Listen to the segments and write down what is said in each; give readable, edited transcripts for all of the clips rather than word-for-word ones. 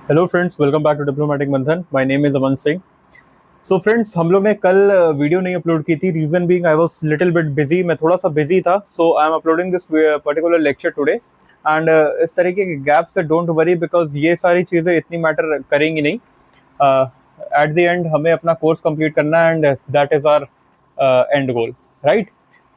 Hello friends, welcome back to diplomatic Manthan. My name is Aman Singh. So friends, हम लोग ने कल वीडियो नहीं अपलोड की थी। Reason being I was little bit busy, मैं थोड़ा सा बिजी था। So I am uploading this particular lecture today. And इस तरीके के गैप से डोंट वरी, बिकॉज ये सारी चीज़ें इतनी मैटर करेंगी नहीं। एट द एंड हमें अपना कोर्स कंप्लीट करना है, and that is our end goal, right?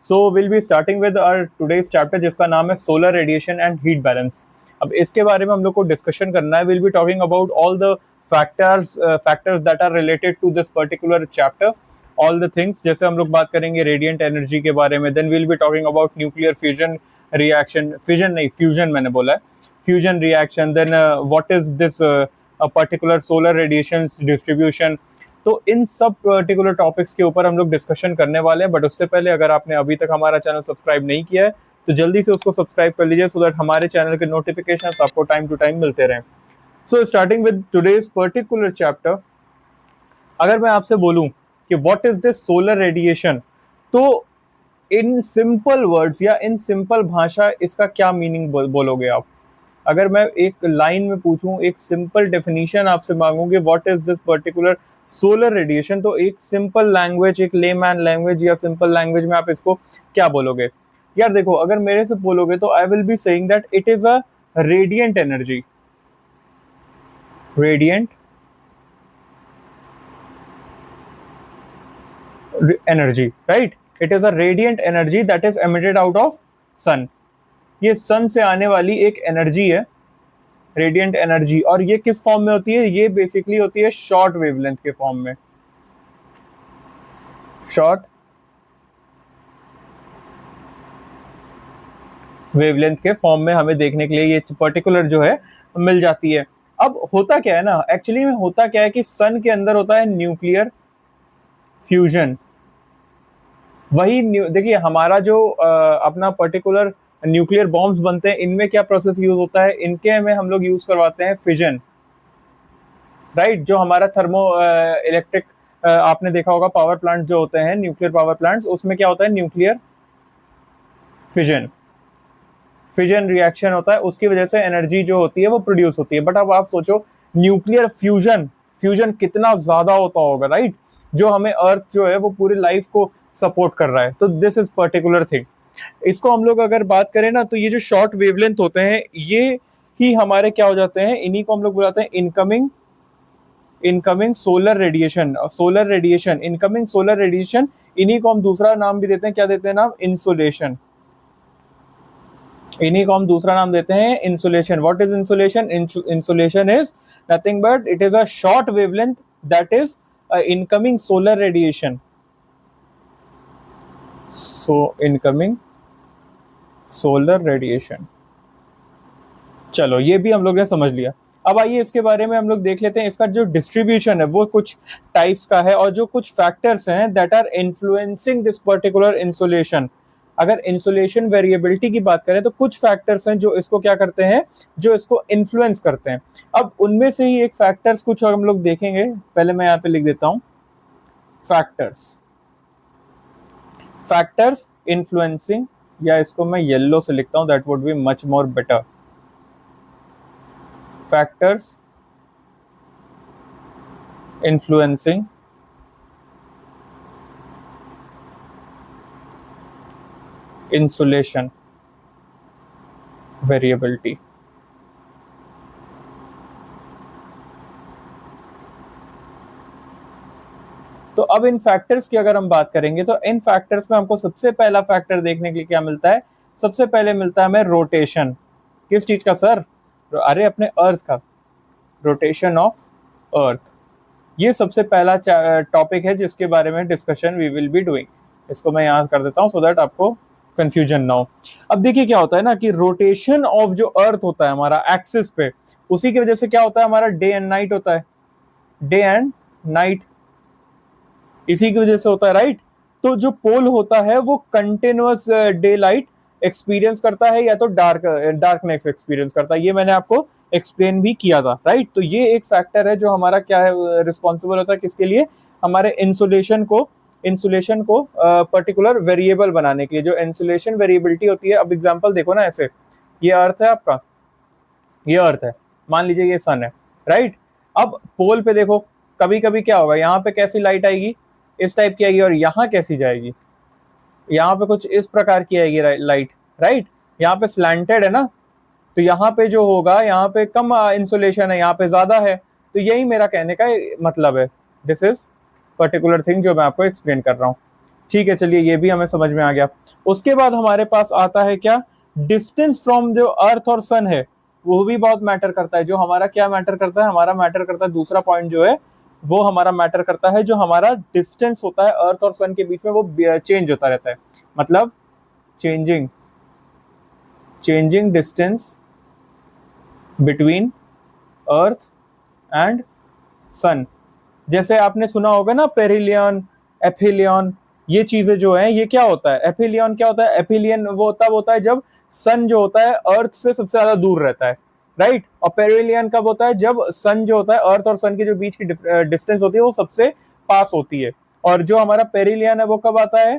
So will be starting with our today's chapter, जिसका नाम है solar radiation and heat balance. अब इसके बारे में हम लोग को डिस्कशन करना है। Will be talking about all the factors that are related to this particular chapter, all the things. जैसे हम लोग बात करेंगे रेडिएंट एनर्जी के बारे में, then will be talking about nuclear fusion reaction, fission नहीं, फ्यूजन मैंने बोला है, fusion reaction. Then what is this particular solar radiation distribution. तो इन सब पर्टिकुलर टॉपिक्स के ऊपर हम लोग डिस्कशन करने वाले हैं। बट उससे पहले, अगर आपने अभी तक हमारा चैनल सब्सक्राइब नहीं किया है तो जल्दी से उसको सब्सक्राइब कर लीजिए, सो दैट हमारे चैनल के नोटिफिकेशन आपको टाइम टू टाइम मिलते रहें। So starting with today's particular chapter, अगर मैं आपसे बोलूं कि what is this solar radiation, तो इन सिंपल वर्ड्स या इन सिंपल भाषा इसका क्या मीनिंग बोलोगे आप? अगर मैं एक लाइन में पूछूं, एक सिंपल डेफिनेशन आपसे मांगूंगी what is this particular solar radiation, तो एक सिंपल लैंग्वेज, एक लेमैन लैंग्वेज या सिंपल लैंग्वेज में आप इसको क्या बोलोगे? यार देखो, अगर मेरे से बोलोगे तो I will be saying that it is a radiant energy. Radiant energy, right? It is a radiant energy that is emitted out of sun. ये सन से आने वाली एक एनर्जी है, रेडिएंट एनर्जी। और ये किस फॉर्म में होती है? ये बेसिकली होती है शॉर्ट वेवलेंथ के फॉर्म में। शॉर्ट वेवलेंथ के फॉर्म में हमें देखने के लिए ये पर्टिकुलर जो है मिल जाती है। अब होता क्या है ना, एक्चुअली में होता क्या है कि सन के अंदर होता है न्यूक्लियर फ्यूजन। वही देखिए, हमारा जो अपना पर्टिकुलर न्यूक्लियर बॉम्ब्स बनते हैं, इनमें क्या प्रोसेस यूज होता है? इनके में हम लोग यूज करवाते हैं फिजन, राइट? जो हमारा थर्मो इलेक्ट्रिक, आपने देखा होगा पावर प्लांट जो होते हैं, न्यूक्लियर पावर प्लांट्स, उसमें क्या होता है? न्यूक्लियर फिजन, फिजन रिएक्शन होता है। उसकी वजह से एनर्जी जो होती है वो प्रोड्यूस होती है। बट अब आप सोचो, न्यूक्लियर फ्यूजन, फ्यूजन कितना ज्यादा होता होगा, राइट? जो हमें अर्थ जो है वो पूरी लाइफ को सपोर्ट कर रहा है। तो दिस इज पर्टिकुलर थिंग। इसको हम लोग अगर बात करें ना, तो ये जो शॉर्ट वेवलेंथ होते हैं, ये ही हमारे क्या हो जाते हैं? इन्हीं को हम लोग बुलाते हैं incoming, incoming solar radiation. Solar radiation, incoming solar radiation, इन्हीं को हम दूसरा नाम भी देते हैं। क्या देते हैं नाम? इंसुलेशन। इन्हीं को हम दूसरा नाम देते हैं insulation. What is insulation? Insulation is nothing but it is a short wavelength that is incoming solar radiation. So incoming solar radiation, चलो ये भी हम लोग ने समझ लिया। अब आइए इसके बारे में हम लोग देख लेते हैं। इसका जो डिस्ट्रीब्यूशन है वो कुछ टाइप्स का है, और जो कुछ फैक्टर्स हैं that are influencing this particular insulation. अगर इंसुलेशन वेरिएबिलिटी की बात करें तो कुछ फैक्टर्स हैं जो इसको क्या करते हैं, जो इसको इन्फ्लुएंस करते हैं। अब उनमें से ही एक फैक्टर्स कुछ हम लोग देखेंगे। पहले मैं यहाँ पे लिख देता हूं फैक्टर्स, फैक्टर्स इन्फ्लुएंसिंग, या इसको मैं येलो से लिखता हूं, that would be much more better. factors influencing insulation variability। तो अब इन फैक्टर्स की अगर हम बात करेंगे, तो इन फैक्टर्स में हमको सबसे पहला फैक्टर देखने के लिए क्या मिलता है? सबसे पहले मिलता है हमें रोटेशन। किस चीज का सर? अरे अपने अर्थ का, रोटेशन ऑफ अर्थ। ये सबसे पहला टॉपिक है जिसके बारे में discussion we will be doing. इसको मैं यहाँ कर देता हूँ सो दैट आपको कंफ्यूजन ना हो। अब देखिए क्या होता है ना, कि रोटेशन ऑफ जो अर्थ होता है हमारा एक्सिस पे, उसी की वजह से क्या होता है? हमारा डे एंड नाइट होता है, डे एंड नाइट, इसी की वजह से होता है, राइट? तो जो पोल होता है वो कंटिन्यूअस डे लाइट एक्सपीरियंस करता है, या तो डार्कनेस एक्सपीरियंस करता है। ये मैंने आपको एक्सप्लेन भी किया था, राइट? तो ये एक फैक्टर है जो हमारा क्या है, रिस्पॉन्सिबल होता है किसके लिए? हमारे इंसुलेशन को पर्टिकुलर वेरिएबल बनाने के लिए। जो इंसुलेशन वेरिएबिलिटी होती है, अब एग्जांपल देखो ना, ऐसे ये अर्थ है आपका, ये अर्थ है, मान लीजिए ये सन है। राइट। अब पोल पे देखो, कभी कभी क्या होगा, यहाँ पे कैसी लाइट आएगी, इस टाइप की आएगी, और यहाँ कैसी जाएगी, यहाँ पे कुछ इस प्रकार की आएगी लाइट, राइट। यहाँ पे स्लैंटेड है ना, तो यहाँ पे जो होगा, यहाँ पे कम इंसुलेशन है, यहाँ पे ज्यादा है। तो यही मेरा कहने का मतलब है। दिस इज पर्टिकुलर थिंग जो मैं आपको एक्सप्लेन कर रहा हूँ। ठीक है, चलिए ये भी हमें समझ में आ गया। उसके बाद हमारे पास आता है क्या, डिस्टेंस फ्रॉम जो अर्थ और सन है, वो भी बहुत मैटर करता है। जो हमारा क्या मैटर करता है, हमारा मैटर करता है दूसरा पॉइंट जो है, वो हमारा मैटर करता है जो हमारा डिस्टेंस होता है अर्थ और सन के बीच में, वो चेंज होता रहता है। मतलब changing changing distance between earth and sun. जैसे आपने सुना होगा ना, पेरिलियन, एफिलियन, ये चीजें जो है, ये क्या होता है, एफिलियन क्या होता है, एफिलियन वो तब होता है जब सन जो होता है अर्थ से सबसे ज्यादा दूर रहता है, राइट। और पेरिलियन कब होता है, जब सन जो होता है, अर्थ और सन की जो बीच की डिस्टेंस होती है वो सबसे पास होती है। और जो हमारा पेरिलियन है वो कब आता है,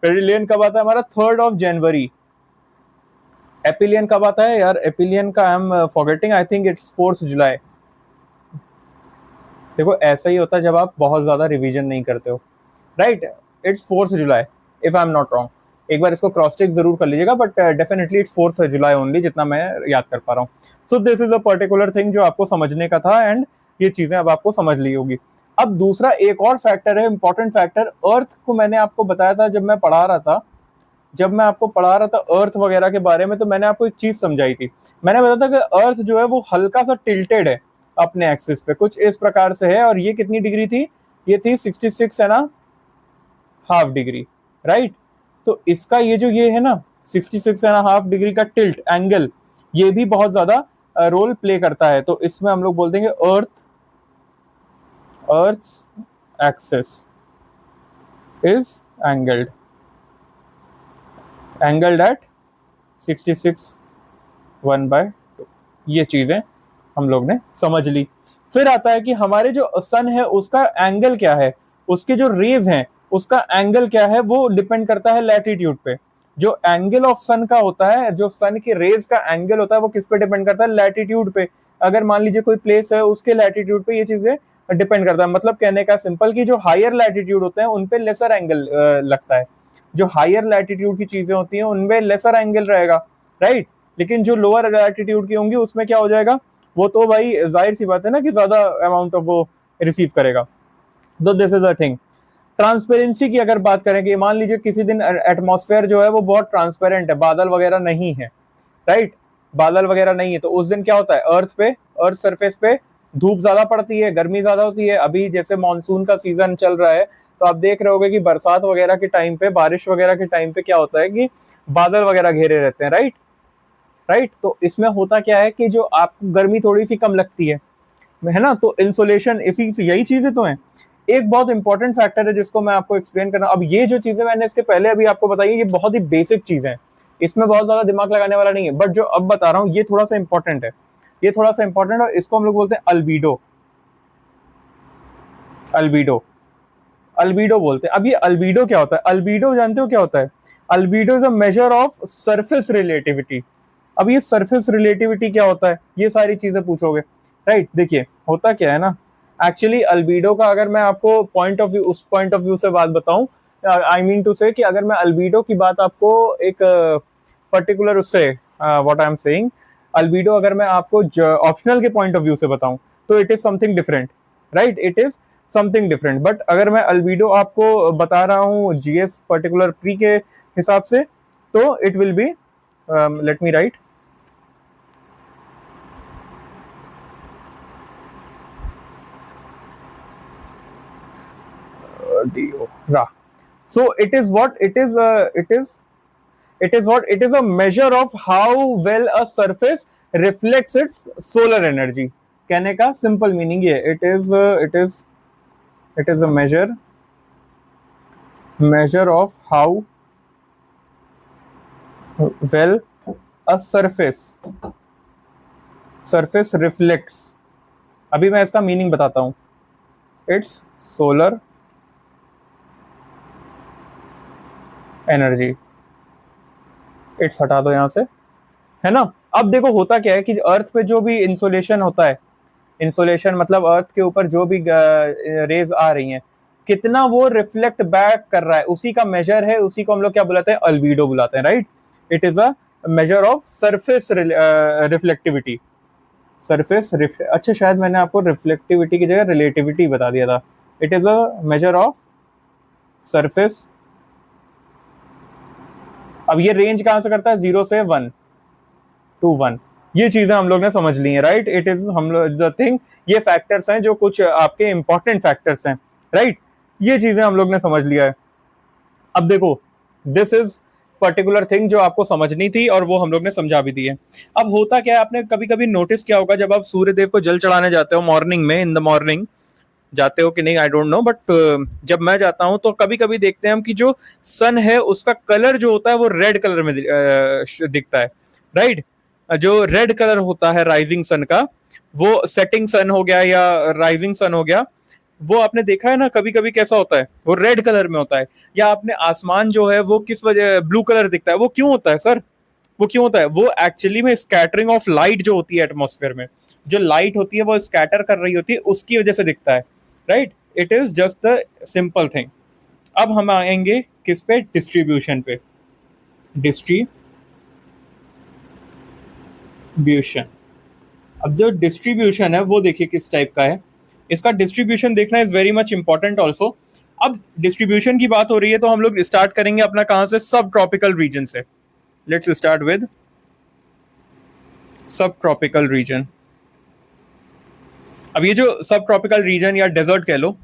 पेरिलियन कब आता है हमारा 3rd of January। एपिलियन कब आता है यार, एपिलियन का I am forgetting, I think it's 4th July। देखो ऐसा ही होता है जब आप बहुत ज्यादा रिवीजन नहीं करते हो, right. It's 4th July, if I am not wrong. एक बार इसको क्रॉस चेक जरूर कर लीजिएगा, but definitely it's 4th July only, जितना मैं याद कर पा रहा हूँ। So this is a particular thing जो आपको समझने का था, एंड ये चीजें अब आपको समझ ली होगी। अब दूसरा एक और फैक्टर है, इंपॉर्टेंट फैक्टर, अर्थ को मैंने आपको बताया था जब मैं पढ़ा रहा था, जब मैं आपको पढ़ा रहा था अर्थ वगैरह के बारे में, तो मैंने आपको एक चीज समझाई थी। मैंने बताया था कि अर्थ जो है वो हल्का सा टिल्टेड है अपने एक्सिस पे, कुछ इस प्रकार से है। और ये कितनी डिग्री थी, ये थी 66.5 डिग्री, राइट। तो इसका ये जो ये है ना 66.5 डिग्री का टिल्ट एंगल, ये भी बहुत ज्यादा रोल प्ले करता है। तो इसमें हम लोग बोल देंगे अर्थ एक्सिस इज एंगल्ड एट 66 1/2। ये चीजें हम लोग ने समझ ली। फिर आता है कि हमारे जो सन है उसका एंगल क्या है, उसके जो रेज हैं उसका एंगल क्या है, वो डिपेंड करता है लैटिट्यूड पे। जो एंगल ऑफ सन का होता है, जो सन की रेज का एंगल होता है, वो किस पे डिपेंड करता है, लैटिट्यूड पे। अगर मान लीजिए कोई प्लेस है, उसके लैटिट्यूड पे ये चीजें डिपेंड करता है। मतलब कहने का सिंपल कि जो हायर लैटिट्यूड होते हैं उन पे लेसर एंगल लगता है, जो हायर लैटिट्यूड की चीजें होती हैं उनमें लेसर एंगल रहेगा, राइट। लेकिन जो लोअर लैटिट्यूड की होंगी उसमें क्या हो जाएगा, वो तो भाई जाहिर सी बात है ना कि ज्यादा अमाउंट ऑफ वो रिसीव करेगा। तो this is a thing. Transparency की अगर बात करें कि मान लीजिए किसी दिन एटमॉस्फेयर जो है वो बहुत ट्रांसपेरेंट है, बादल वगैरह नहीं है, राइट, बादल वगैरह नहीं है, तो उस दिन क्या होता है, अर्थ सरफेस पे धूप ज्यादा पड़ती है, गर्मी ज्यादा होती है। अभी जैसे मानसून का सीजन चल रहा है, तो आप देख रहे होगे कि बरसात वगैरह के टाइम पे, बारिश वगैरह के टाइम पे क्या होता है कि बादल वगैरह घेरे रहते हैं, राइट। राइट, तो इसमें होता क्या है कि जो आपको गर्मी थोड़ी सी कम लगती है ना, तो इंसुलेशन, इसी से यही चीजें तो हैं। एक बहुत इंपॉर्टेंट फैक्टर है जिसको मैं आपको एक्सप्लेन करना, अब ये जो चीजें मैंने इसके पहले अभी आपको बताई, ये बहुत ही बेसिक चीजें हैं, इसमें बहुत ज्यादा दिमाग लगाने वाला नहीं है। बट जो अब बता रहा हूँ ये थोड़ा सा इंपॉर्टेंट है, ये थोड़ा सा इंपॉर्टेंट है, और इसको हम लोग बोलते हैं अल्बीडो। अल्बीडो अल्बीडो बोलते हैं। अब ये अल्बीडो क्या होता है, अल्बीडो जानते हो क्या होता है, albedo is a measure of surface relativity. अब ये सरफेस रिलेटिविटी क्या होता है, ये सारी चीजें पूछोगे, राइट। देखिए होता क्या है ना, एक्चुअली अल्बीडो का अगर मैं आपको पॉइंट ऑफ व्यू, उस पॉइंट ऑफ व्यू से बात बताऊं, आई मीन टू से कि अगर मैं अल्बीडो की बात आपको एक पर्टिकुलर उससे, व्हाट आई एम सेइंग, अल्बीडो अगर मैं आपको ऑप्शनल के पॉइंट ऑफ व्यू से बताऊं, तो it is something different, right, it is something different. But अगर मैं अल्बीडो आपको बता रहा हूँ जीएस पर्टिकुलर प्री के हिसाब से, तो it will be, let me right, DO. So it is what it is. It is a measure of how well a surface reflects its solar energy. कहने का simple meaning ये, it is a measure of how well a surface reflects. अभी मैं इसका meaning बताता हूँ, it's solar energy. It's हटा दो यहां से, है ना। अब देखो होता क्या है कि अर्थ पे जो भी इंसुलेशन होता है, इंसोलेशन मतलब अर्थ के ऊपर जो भी रेज आ रही हैं कितना वो रिफ्लेक्ट बैक कर रहा है, उसी का मेजर है, उसी को हम लोग क्या बुलाते हैं, अल्बीडो बुलाते हैं, right. It is a measure of surface reflectivity. अच्छा शायद मैंने आपको रिफ्लेक्टिविटी की जगह रिलेटिविटी बता दिया था। It is a measure of surface. अब ये रेंज कहां से करता है, 0 से 1 टू 1। ये चीजें हम लोग ने समझ ली हैं, राइट। इट इज हम लोग द थिंग, ये फैक्टर्स हैं जो कुछ आपके इंपॉर्टेंट फैक्टर्स हैं, राइट। ये चीजें हम लोग ने समझ लिया है। अब देखो, दिस इज पर्टिकुलर थिंग जो आपको समझनी थी और वो हम लोग ने समझा भी दी है। अब होता क्या है, आपने कभी कभी नोटिस किया होगा जब आप सूर्य देव को जल चढ़ाने जाते हो मॉर्निंग में, इन द मॉर्निंग जाते हो कि नहीं आई डोंट नो, बट जब मैं जाता हूं तो कभी कभी देखते हैं हम कि जो सन है उसका कलर जो होता है वो रेड कलर में दिखता है, राइट। जो रेड कलर होता है राइजिंग सन का, वो सेटिंग सन हो गया या राइजिंग सन हो गया, वो आपने देखा है ना कभी कभी कैसा होता है, वो रेड कलर में होता है। या आपने आसमान जो है वो किस वजह ब्लू कलर दिखता है, वो क्यों होता है सर, वो क्यों होता है, वो एक्चुअली में स्कैटरिंग ऑफ लाइट जो होती है एटमॉस्फेयर में, जो लाइट होती है वो स्कैटर कर रही होती है, उसकी वजह से दिखता है, right. It is just the simple thing. अब हम आएंगे किस पे, डिस्ट्रीब्यूशन पे। डिस्ट्रीब्यूशन, अब जो डिस्ट्रीब्यूशन है वो देखिए किस टाइप का है, इसका डिस्ट्रीब्यूशन देखना is very much important also. अब डिस्ट्रीब्यूशन की बात हो रही है तो हम लोग स्टार्ट करेंगे अपना कहां से, सब ट्रॉपिकल रीजन से। लेट्स स्टार्ट विद सब ट्रॉपिकल रीजन। अब ये जो सब ट्रॉपिकल रीजन या डेजर्ट कह लो,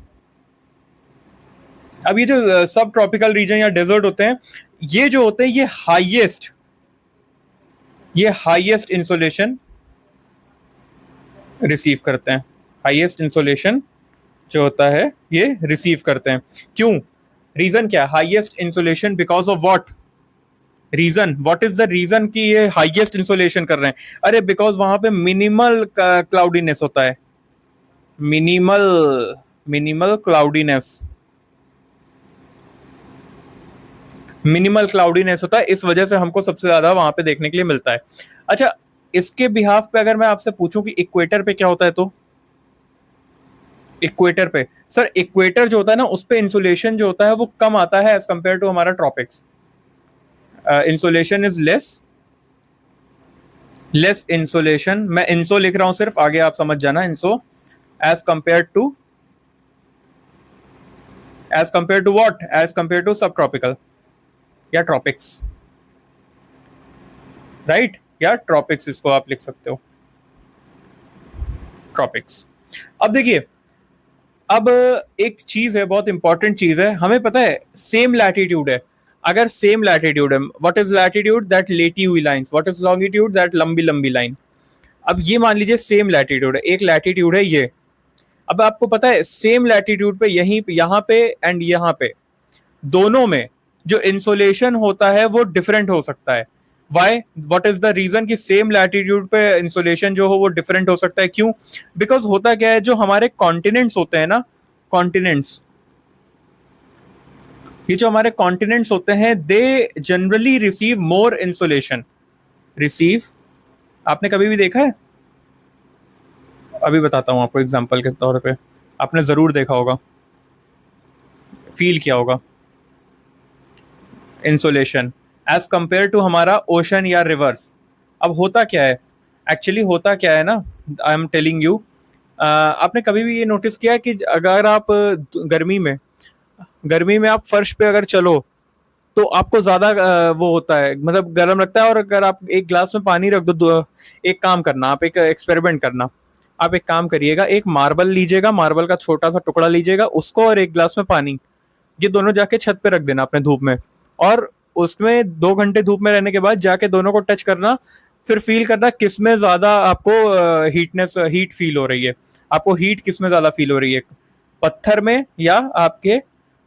अब ये जो सब ट्रॉपिकल रीजन या डेजर्ट होते हैं, ये जो होते हैं ये हाईएस्ट इंसोलेशन रिसीव करते हैं। हाईएस्ट इंसोलेशन जो होता है ये रिसीव करते हैं। क्यों, रीजन क्या, highest insolation because of what, reason, what is the reason कि ये हाईएस्ट इंसोलेशन कर रहे हैं, अरे बिकॉज वहां पे मिनिमल क्लाउडीनेस होता है, मिनिमल क्लाउडीनेस, मिनिमल क्लाउडीनेस होता है, इस वजह से हमको सबसे ज्यादा वहां पे देखने के लिए मिलता है। अच्छा, इसके बिहाफ पे अगर मैं आपसे पूछूं कि इक्वेटर पे क्या होता है, तो इक्वेटर पे सर, इक्वेटर जो होता है ना उस पे इंसुलेशन जो होता है वो कम आता है एज कंपेयर टू हमारा tropics. Insulation is less insulation, मैं इंसो लिख रहा हूं सिर्फ, आगे आप समझ जाना, इंसो as compare to what, as compare to sub tropical या ट्रॉपिक्स, राइट, या ट्रॉपिक्स इसको आप लिख सकते हो, ट्रॉपिक्स। अब देखिए, अब एक चीज है, बहुत इंपॉर्टेंट चीज है, हमें पता है सेम लैटिट्यूड है, अगर सेम लैटिट्यूड है, व्हाट इज लैटिट्यूड, दैट लेटी हुई lines, what is longitude, that लंबी लंबी लाइन। अब ये मान लीजिए सेम लैटिट्यूड है, एक लैटिट्यूड है ये, अब आपको पता है सेम लैटिट्यूड पे यहीं पे, यहाँ पे एंड यहाँ पे, दोनों में जो इंसोलेशन होता है वो डिफरेंट हो सकता है। Why, what is the reason कि सेम लैटिट्यूड पे इंसोलेशन जो हो वो डिफरेंट हो सकता है, क्यों, बिकॉज होता क्या है, जो हमारे कॉन्टिनेंट्स होते हैं ना, कॉन्टिनेंट्स, ये जो हमारे कॉन्टिनेंट्स होते हैं they generally receive more insolation, receive, आपने कभी भी देखा है, अभी बताता हूं आपको एग्जांपल के तौर पे, आपने जरूर देखा होगा, फील किया होगा, इंसोलेशन एज कंपेयर टू हमारा ओशन या रिवर्स। अब होता क्या है, एक्चुअली होता क्या है ना, आई एम टेलिंग यू, आपने कभी भी ये नोटिस किया कि अगर आप गर्मी में आप फर्श पे अगर चलो तो आपको ज्यादा वो होता है, मतलब गर्म लगता है, और अगर आप एक ग्लास में पानी रख दो, एक काम करना, आप एक एक्सपेरिमेंट करना, आप एक काम करिएगा, एक मार्बल लीजिएगा, मार्बल का छोटा सा टुकड़ा लीजिएगा, उसको और एक ग्लास में पानी, ये दोनों जाके छत पे रख देना अपने धूप में, और उसमें 2 घंटे धूप में रहने के बाद जाके दोनों को टच करना, फिर फील करना किस में ज्यादा आपको हीट फील हो रही है, आपको हीट किस में ज्यादा फील हो रही है, पत्थर में या आपके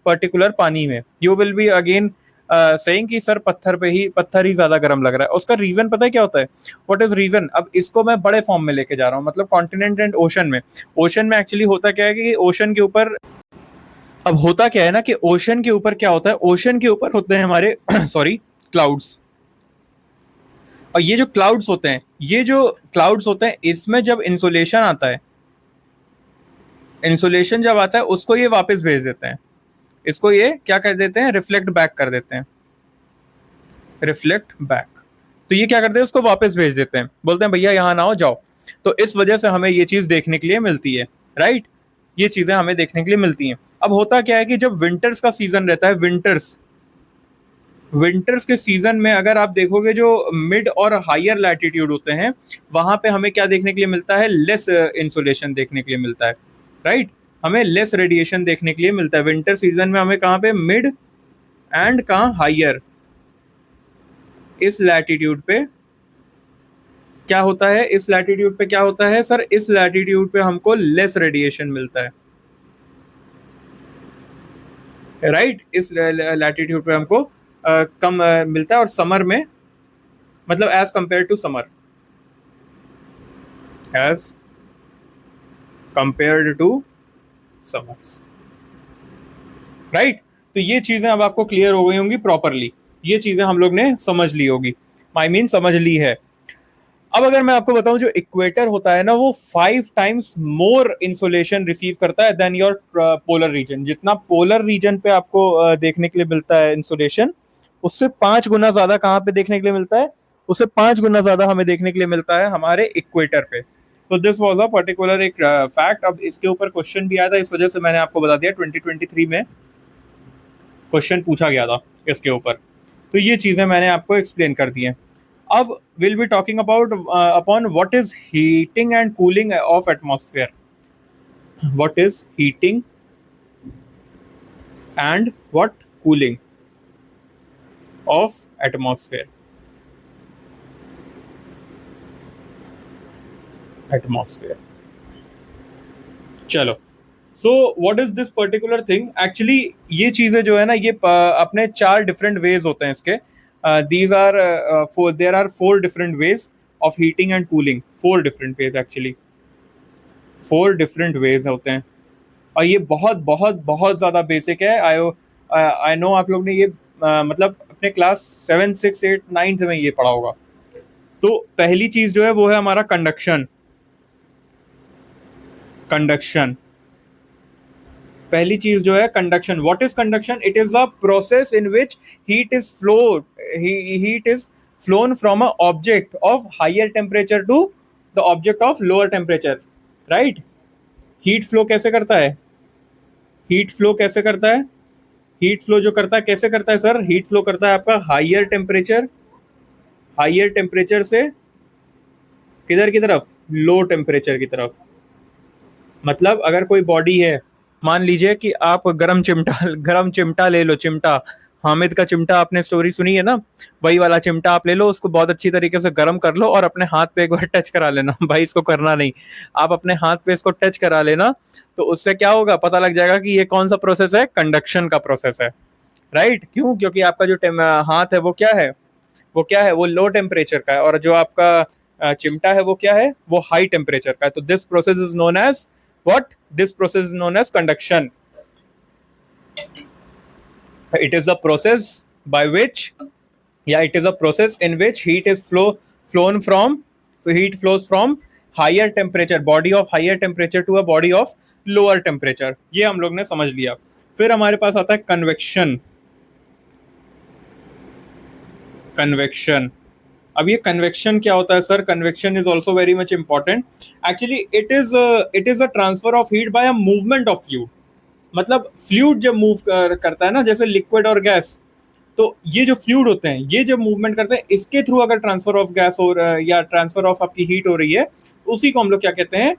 पर्टिकुलर पानी में। You will be again saying कि सर पत्थर ही ज्यादा गर्म लग रहा है, उसका रीजन पता है क्या होता है, व्हाट इज रीजन। अब इसको मैं बड़े फॉर्म में लेके जा रहा हूँ, मतलब कॉन्टिनेंट एंड ओशन में एक्चुअली होता क्या है कि ओशन के ऊपर, अब होता क्या है ना कि ओशन के ऊपर क्या होता है, ओशन के ऊपर होते हैं हमारे सॉरी क्लाउड्स, और ये जो क्लाउड्स होते हैं, इसमें जब इंसुलेशन आता है, इंसुलेशन जब आता है उसको ये वापस भेज देते हैं, इसको ये क्या कर देते हैं, रिफ्लेक्ट बैक कर देते हैं, रिफ्लेक्ट बैक। तो ये क्या करते हैं, उसको वापस भेज देते हैं, बोलते हैं भैया यहाँ ना हो, जाओ। तो इस वजह से हमें ये चीज देखने के लिए मिलती है, राइट। ये चीजें हमें देखने के लिए मिलती हैं। अब होता क्या है कि जब विंटर्स का सीजन रहता है, विंटर्स के सीजन में अगर आप देखोगे जो मिड और हायर लैटिट्यूड होते हैं, वहां पे हमें क्या देखने के लिए मिलता है, लेस इंसुलेशन देखने के लिए मिलता है, राइट। हमें लेस रेडिएशन देखने के लिए मिलता है विंटर सीजन में। हमें कहाँ पे, मिड एंड कहाँ, हायर, इस लैटिट्यूड पे क्या होता है, इस लैटिट्यूड पे क्या होता है सर, इस लैटिट्यूड पे हमको लेस रेडिएशन मिलता है, राइट। इस लैटिट्यूड पे हमको कम मिलता है, और समर में मतलब as compare to summer, as compared to summers, right. तो ये चीजें अब आपको क्लियर हो गई होंगी प्रॉपरली, ये चीजें हम लोग ने समझ ली होगी, आई मीन समझ ली है। अब अगर मैं आपको बताऊं, जो इक्वेटर होता है ना, वो 5 टाइम्स मोर इंसुलेशन रिसीव करता है देन योर पोलर रीजन। जितना पोलर रीजन पे आपको देखने के लिए मिलता है इंसुलेशन, उससे 5 गुना ज्यादा कहाँ पे देखने के लिए मिलता है, उससे 5 गुना ज्यादा हमें देखने के लिए मिलता है हमारे इक्वेटर पे। तो दिस वॉज अ पर्टिकुलर एक फैक्ट। अब इसके ऊपर क्वेश्चन भी आया था, इस वजह से मैंने आपको बता दिया, 2023 में क्वेश्चन पूछा गया था इसके ऊपर। तो ये चीजें मैंने आपको एक्सप्लेन कर दी हैं। अब will be talking about upon what is heating and cooling of atmosphere. What is heating and what cooling of atmosphere, atmosphere. चलो, so what is this particular thing, actually ये चीजें जो है ना, ये अपने 4 डिफरेंट वेज होते हैं इसके। These are there are 4 different ways of heating and cooling, 4 different ways actually, 4 different ways होते हैं। और ये बहुत बहुत बहुत ज्यादा बेसिक है। आई आई नो आप लोग ने ये मतलब अपने क्लास 7, 6, 8, 9 में ये पढ़ा होगा। तो पहली चीज जो है वो है हमारा कंडक्शन, कंडक्शन। पहली चीज जो है conduction. What is conduction, it is a process in which heat is flow, heat is flown from a object of higher temperature to the object of lower temperature, right. Heat flow कैसे करता है, heat flow कैसे करता है, heat flow जो करता है कैसे करता है सर, हीट फ्लो करता है आपका हायर टेम्परेचर, हायर टेम्परेचर से किधर की तरफ, लो टेम्परेचर की तरफ। मतलब अगर कोई बॉडी है, मान लीजिए कि आप गरम चिमटा ले लो, चिमटा, हामिद का चिमटा आपने स्टोरी सुनी है ना, वही वाला चिमटा आप ले लो, उसको बहुत अच्छी तरीके से गर्म कर लो और अपने हाथ पे एक बार टच करा लेना। भाई इसको करना नहीं, आप अपने हाथ पे इसको टच करा लेना, तो उससे क्या होगा, पता लग जाएगा कि ये कौन सा प्रोसेस है, कंडक्शन का प्रोसेस है, राइट। क्यों, क्योंकि आपका जो हाथ है वो क्या है, वो क्या है, वो लो टेम्परेचर का है, और जो आपका चिमटा है वो क्या है, वो हाई टेम्परेचर का है। तो this process is known as what, this process is known as conduction. It is a process by which, yeah, it is a process in which heat is flown from, so heat flows from higher temperature, body of higher temperature to a body of lower temperature। ये हम लोग ने समझ लिया। फिर हमारे पास आता है कन्वेक्शन, कन्वेक्शन। अब ये कन्वेक्शन क्या होता है sir, convection is also very much important. Actually it is a transfer of heat bye a movement of fluid. मतलब फ्लूइड जब मूव करता है ना, जैसे लिक्विड और गैस, तो ये जो फ्लूइड होते हैं ये जब मूवमेंट करते हैं, इसके थ्रू अगर ट्रांसफर ऑफ गैस हो या ट्रांसफर ऑफ आपकी हीट हो रही है, उसी को हम लोग क्या कहते हैं,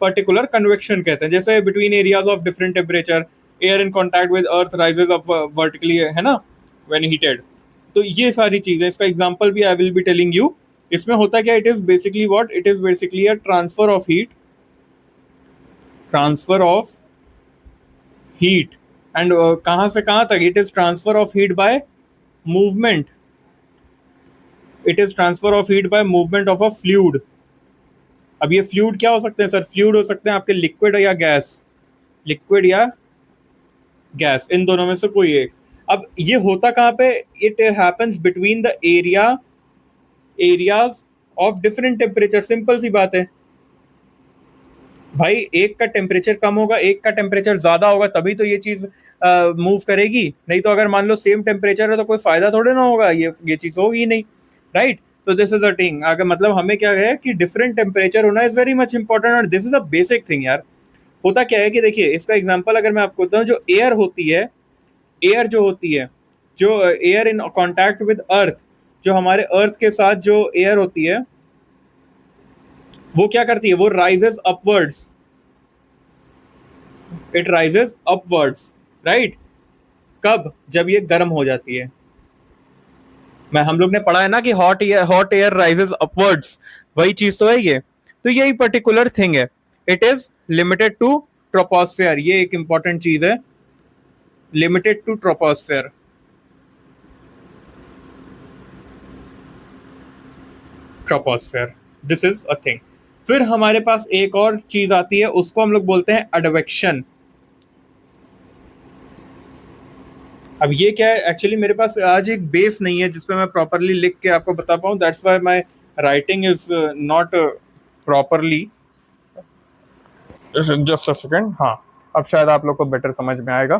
पर्टिकुलर कन्वेक्शन कहते हैं। जैसे between areas of different temperature, air in contact with earth rises up vertically, है ना, व्हेन हीटेड। तो ये सारी चीजें, इसका एग्जांपल भी आई विल बी टेलिंग यू। इसमें होता क्या, it is basically what, it is basically a transfer of heat, transfer of heat, and कहां से कहां तक, it is transfer of heat bye movement, it is transfer of heat bye movement of a fluid. अब ये fluid क्या हो सकते हैं सर, फ्लूइड हो सकते हैं आपके लिक्विड या गैस, लिक्विड या गैस, इन दोनों में से कोई एक। अब ये होता कहाँ पे, it happens between the areas of different temperature. Simple सी बात है, भाई एक का टेम्परेचर कम होगा, एक का टेम्परेचर ज्यादा होगा, तभी तो ये चीज मूव करेगी। नहीं तो अगर मान लो सेम टेम्परेचर है तो कोई फायदा थोड़े ना होगा, ये चीज होगी नहीं, राइट। तो दिस इज अ थिंग, अगर मतलब हमें क्या है कि डिफरेंट टेम्परेचर होना इज वेरी मच इंपॉर्टेंट, और this is a basic thing यार। होता क्या है कि देखिए, इसका एग्जांपल अगर मैं आपको बताऊं, जो एयर होती है, एयर जो होती है, जो एयर इन कांटेक्ट विद अर्थ, जो हमारे अर्थ के साथ जो एयर होती है, वो क्या करती है, वो rises upwards, it rises upwards, right. कब? जब ये गर्म हो जाती है। मैं हम लोग ने पढ़ा है ना कि हॉट एयर राइजेस अपवर्ड्स, वही चीज तो है ये। तो यही पर्टिकुलर थिंग है, it is limited to troposphere, ये एक इंपॉर्टेंट चीज है, limited to troposphere, troposphere, this is a thing. फिर हमारे पास एक और चीज आती है, उसको हम लोग बोलते हैं एडवेक्शन। अब ये क्या है, एक्चुअली मेरे पास आज एक बेस नहीं है जिसपे मैं प्रॉपरली लिख के आपको बता पाऊँ, that's why my writing is not properly. Just a second, हाँ, अब शायद आप लोग को बेटर समझ में आएगा।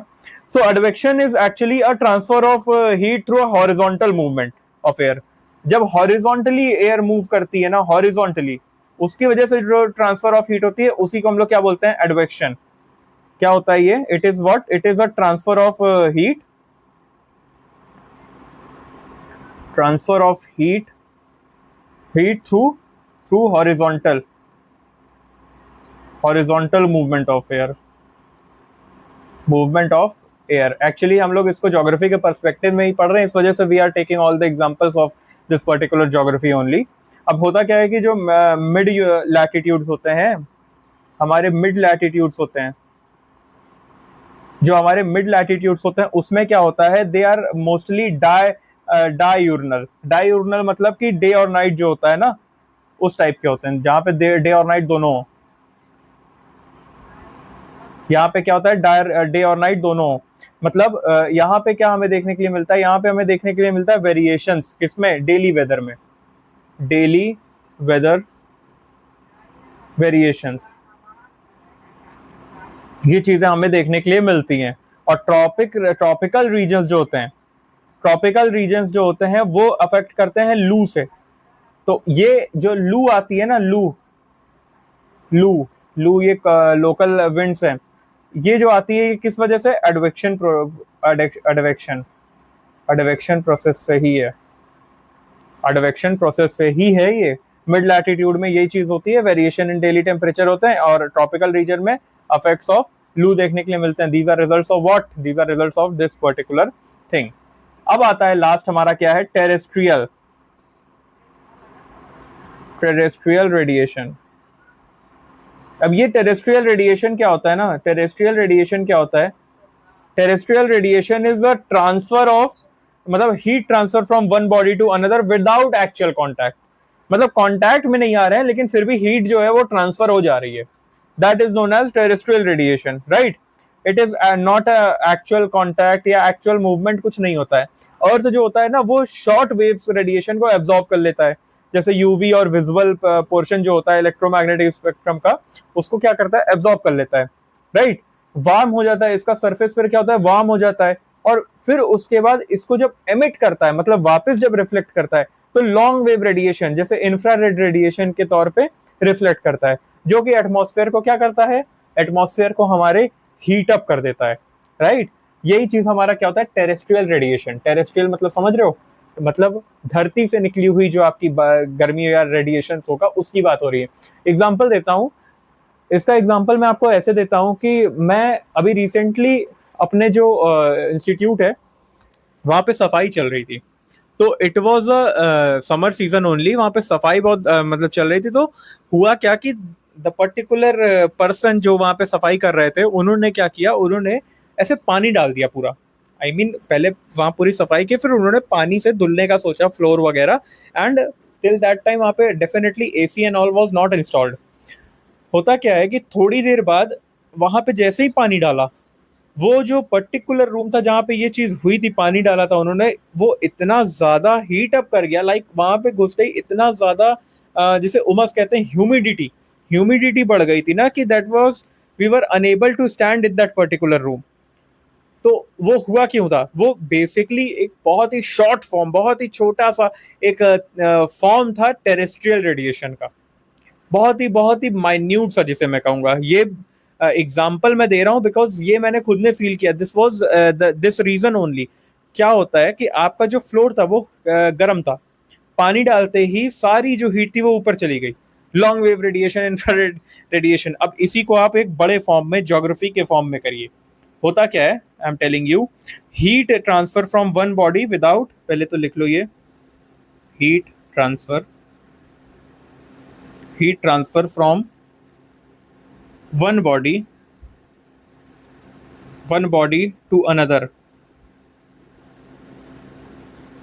So advection is actually a transfer of heat through a horizontal movement of air. जब हॉरिजॉन्टली एयर मूव करती है ना, हॉरिजॉन्टली, उसकी वजह से जो ट्रांसफर ऑफ हीट होती है, उसी को हम लोग क्या बोलते हैं, एडवेक्शन। क्या होता है ये? It is what? It is a transfer of heat, transfer of heat through horizontal movement of air. Actually हम लोग इसको ज्योग्राफी के पर्सपेक्टिव में ही पढ़ रहे हैं, इस वजह से we are taking all the examples of this particular geography only. अब होता क्या है कि जो मिड लैटिट्यूड्स होते हैं, हमारे मिड लैटिट्यूड्स होते हैं, जो हमारे मिड लैटिट्यूड्स होते हैं, उसमें क्या होता है, दे आर मोस्टली डायूर्नल। डायूर्नल मतलब कि डे और नाइट जो होता है ना, उस टाइप के होते हैं, जहां पे डे और नाइट दोनों हो। यहाँ पे क्या होता है, डे और नाइट दोनों हो। मतलब यहाँ पे क्या हमें देखने के लिए मिलता है, यहाँ पे हमें देखने के लिए मिलता है वेरिएशंस, किसमें? डेली वेदर में, डेली वेदर वेरिएशंस, ये चीजें हमें देखने के लिए मिलती हैं। और ट्रॉपिकल रीजन्स जो होते हैं, ट्रॉपिकल रीजन्स जो होते हैं, वो अफेक्ट करते हैं लू से। तो ये जो लू आती है ना, लू लू लू ये लोकल विंड्स हैं, ये जो आती है, ये किस वजह से? एडवेक्शन एडवेक्शन प्रोसेस से ही है, एडवेक्शन प्रोसेस से ही है ये। मिड लैटिट्यूड में यही चीज होती है, वेरिएशन इन डेली टेम्परेचर होते हैं, और ट्रॉपिकल रीजन में इफेक्ट्स ऑफ लू देखने के लिए मिलते हैं। These are results of what? These are results of this particular thing. अब आता है लास्ट हमारा, क्या है? Terrestrial terrestrial radiation. अब ये टेरेस्ट्रियल रेडिएशन क्या होता है ना, टेरेस्ट्रियल रेडिएशन क्या होता है? Terrestrial radiation is a transfer of, मतलब heat transfer from one body to another without actual contact. मतलब कॉन्टैक्ट में नहीं आ रहे हैं, लेकिन फिर भी हीट जो है वो ट्रांसफर हो जा रही है। That is known as terrestrial radiation, right. It is not actual contact या एक्चुअल मूवमेंट, कुछ नहीं होता है। अर्थ जो होता है ना, वो शॉर्ट वेव्स रेडिएशन को एब्जॉर्ब कर लेता है, जैसे यूवी और विजुअल पोर्शन जो होता है इलेक्ट्रोमैग्नेटिक स्पेक्ट्रम का, उसको क्या करता है? एब्जॉर्ब कर लेता है, राइट। वार्म हो जाता है इसका सरफेस, फिर क्या होता है? वार्म हो जाता है, और फिर उसके बाद इसको जब एमिट करता है, मतलब वापस जब रिफ्लेक्ट करता है, तो लॉन्ग वेव रेडिएशन, जैसे इंफ्रारेड रेडिएशन के तौर पे रिफ्लेक्ट करता है, जो कि एटमॉस्फेयर को क्या करता है? एटमॉस्फेयर को हमारे हीट अप कर देता है, राइट। यही चीज हमारा क्या होता है? Terrestrial radiation. टेरेस्ट्रियल मतलब समझ रहे हो? मतलब धरती से निकली हुई जो आपकी गर्मी या रेडिएशन होगा, उसकी बात हो रही है। एग्जाम्पल देता हूँ, इसका एग्जाम्पल मैं आपको ऐसे देता हूँ कि मैं अभी रिसेंटली अपने जो इंस्टीट्यूट है, वहाँ पे सफाई चल रही थी। तो it was a summer season only, वहाँ पे सफाई बहुत मतलब चल रही थी। तो हुआ क्या कि द पर्टिकुलर पर्सन जो वहाँ पे सफाई कर रहे थे, उन्होंने क्या किया, उन्होंने ऐसे पानी डाल दिया पूरा। आई मीन पहले वहाँ पूरी सफाई की, फिर उन्होंने पानी से धुलने का सोचा फ्लोर वगैरह। एंड टिल दैट टाइम वहाँ पे definitely AC and all was not installed. होता क्या है कि थोड़ी देर बाद वहां पे जैसे ही पानी डाला, वो जो पर्टिकुलर रूम था जहां पे ये चीज हुई थी, पानी डाला था उन्होंने, वो इतना ज्यादा हीट अप कर गया, लाइक वहां पे घुसते ही इतना ज्यादा जिसे उमस कहते हैं, ह्यूमिडिटी, ह्यूमिडिटी बढ़ गई थी ना कि that was we were unable to stand in that particular room. तो वो हुआ क्यों था? वो बेसिकली एक बहुत ही शॉर्ट फॉर्म, बहुत ही छोटा सा एक फॉर्म था टेरेस्ट्रियल रेडिएशन का, बहुत ही माइन्यूट सा, जिसे मैं कहूंगा। ये एग्जाम्पल मैं दे रहा हूँ बिकॉज ये मैंने खुद ने फील किया, this was this reason only. क्या होता है कि आपका जो फ्लोर था वो गर्म था, पानी डालते ही सारी जो हीट थी वो ऊपर चली गई। Long wave radiation, infrared radiation. अब इसी को आप एक बड़े फॉर्म में, ज्योग्राफी के फॉर्म में करिए। होता क्या है, I am telling you, heat transfer from one body without, पहले तो लिख लो ये, heat transfer, heat transfer from one body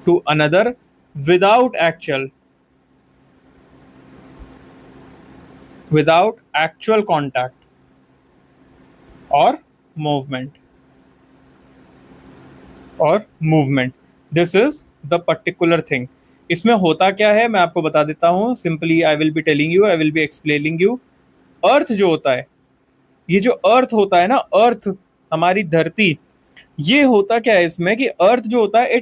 to another without actual contact or movement. This is the particular thing. इसमें होता क्या है मैं आपको बता देता हूँ। Simply I will be telling you, I will be explaining you. Earth जो होता है, ये जो अर्थ होता है ना, अर्थ हमारी धरती, ये होता क्या है इसमें कि अर्थ जो होता है,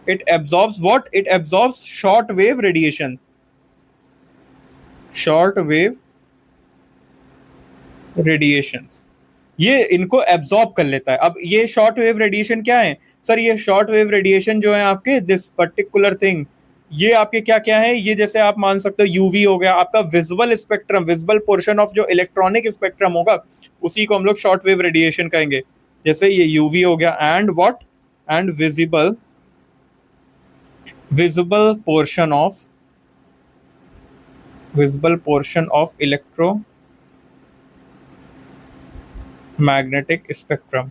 it absorbs what? It absorbs short wave radiation, ये इनको एब्जॉर्ब कर लेता है। अब ये शॉर्ट वेव रेडिएशन क्या है सर? ये शॉर्ट वेव रेडिएशन जो है आपके, दिस पर्टिकुलर थिंग, ये आपके क्या क्या है? ये जैसे आप मान सकते हो यूवी हो गया, आपका visual spectrum, visual portion of जो इलेक्ट्रॉनिक स्पेक्ट्रम होगा, उसी को हम लोग शॉर्ट वेव रेडिएशन कहेंगे। जैसे ये यूवी हो गया, and what? And visible portion of electromagnetic spectrum.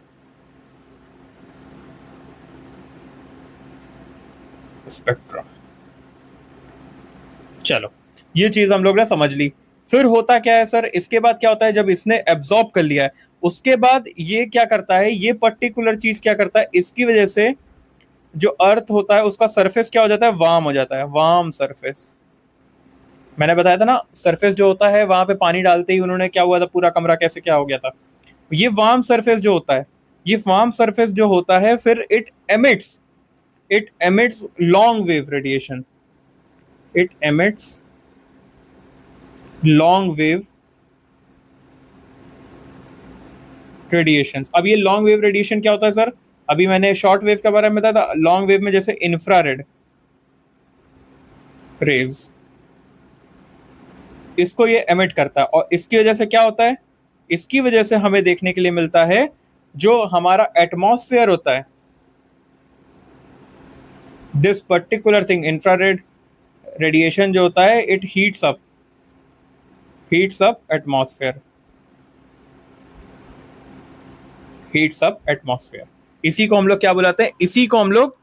चलो, ये चीज हम लोग ने समझ ली। फिर होता क्या है सर? इसके बाद क्या होता है, जब इसने एब्जॉर्ब कर लिया है, उसके बाद ये क्या करता है, ये पर्टिकुलर चीज क्या करता है, इसकी वजह से जो अर्थ होता है उसका सरफेस क्या हो जाता है? वार्म हो जाता है, वार्म सरफेस। मैंने बताया था ना, सरफेस जो होता है वहां पे पानी डालते ही उन्होंने क्या हुआ था, पूरा कमरा कैसे क्या हो गया था। ये वार्म सरफेस जो होता है, ये वार्म सरफेस जो होता है, फिर it emits long wave radiation, it emits long wave radiations। अब ये लॉन्ग वेव रेडिएशन क्या होता है सर? अभी मैंने शॉर्ट वेव के बारे में बताया था, लॉन्ग वेव में जैसे इंफ्रारेड रेज, इसको ये एमिट करता है। और इसकी वजह से क्या होता है? इसकी वजह से हमें देखने के लिए मिलता है जो हमारा एटमॉस्फेयर होता है, this particular thing, infrared radiation जो होता है, इट हीट्स अप एटमॉस्फेयर, इसी को हम लोग क्या बुलाते हैं? इसी को हम लोग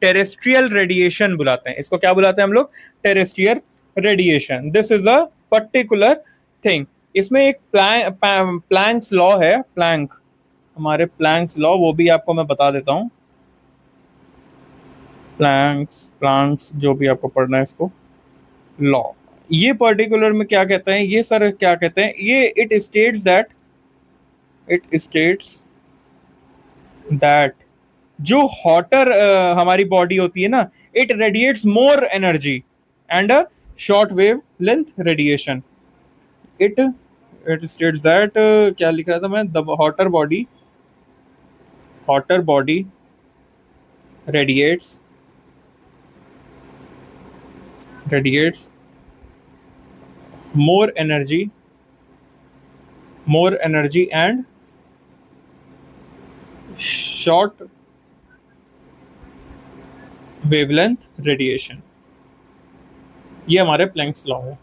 टेरेस्ट्रियल रेडिएशन बुलाते हैं। इसको क्या बुलाते हैं हम लोग? Terrestrial radiation. This is a particular thing. इसमें एक प्लैंक्स लॉ है, हमारे प्लैंक्स लॉ, वो भी आपको मैं बता देता हूं। प्लैंक्स जो भी आपको पढ़ना है, इसको लॉ, ये पर्टिकुलर में क्या कहते हैं ये सर? क्या कहते हैं ये? इट स्टेट्स दैट जो हॉटर हमारी बॉडी होती है ना, it radiates more energy and a short wave length radiation. It states that, क्या लिख रहा था मैं? The hotter body radiates more energy and short wavelength radiation। ये हमारे प्लैंक्स लॉ है।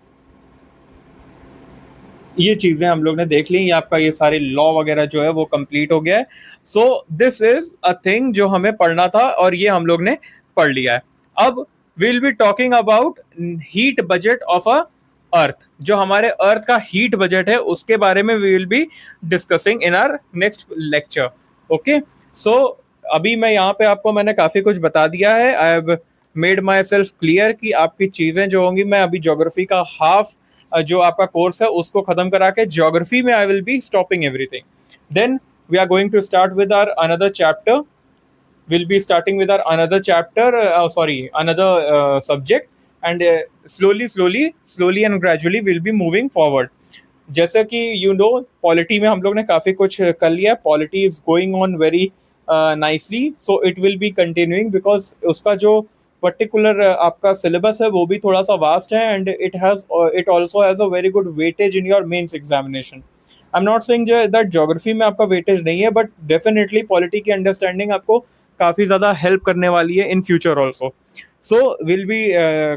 ये चीजें हम लोग ने देख ली, आपका ये सारे लॉ वगैरह जो है वो कंप्लीट हो गया है। So this is a thing जो हमें पढ़ना था और ये हम लोग ने पढ़ लिया है। अब will be talking about heat budget of a earth. जो हमारे अर्थ का हीट बजट है उसके बारे में we will be discussing in our next lecture. Okay, so अभी मैं यहाँ पे आपको मैंने काफी कुछ बता दिया है। I have made my self clear कि आपकी चीज़ें जो होंगी, मैं अभी ज्योग्राफी का हाफ जो आपका कोर्स है उसको खत्म करा के ज्योग्राफी में I will be stopping everything. Then we are going to start with our another chapter. We'll be starting with our another chapter, another subject, and slowly and gradually we'll be moving forward. जैसे कि polity में हम लोग ने काफी कुछ कर लिया. Polity is going on very nicely, so it will be continuing because उसका जो पर्टिकुलर आपका सिलेबस है वो भी थोड़ा सा वास्ट है, and it also has a very good weightage in your mains examination. I am not saying that geography में आपका वेटेज नहीं है, बट डेफिनेटली पॉलिटी की अंडरस्टैंडिंग आपको काफी ज्यादा हेल्प करने वाली है in future also. So will be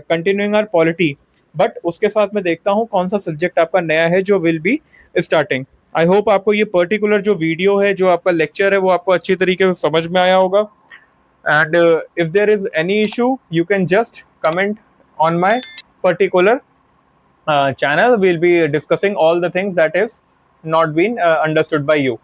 continuing our polity, but उसके साथ में देखता हूँ कौन सा सब्जेक्ट आपका नया है जो will be starting. I hope आपको ये पर्टिकुलर जो वीडियो है, जो आपका लेक्चर है, वो आपको अच्छी तरीके से समझ में आया होगा. And if there is any issue you can just comment on my particular channel. We'll be discussing all the things that is not been understood by you.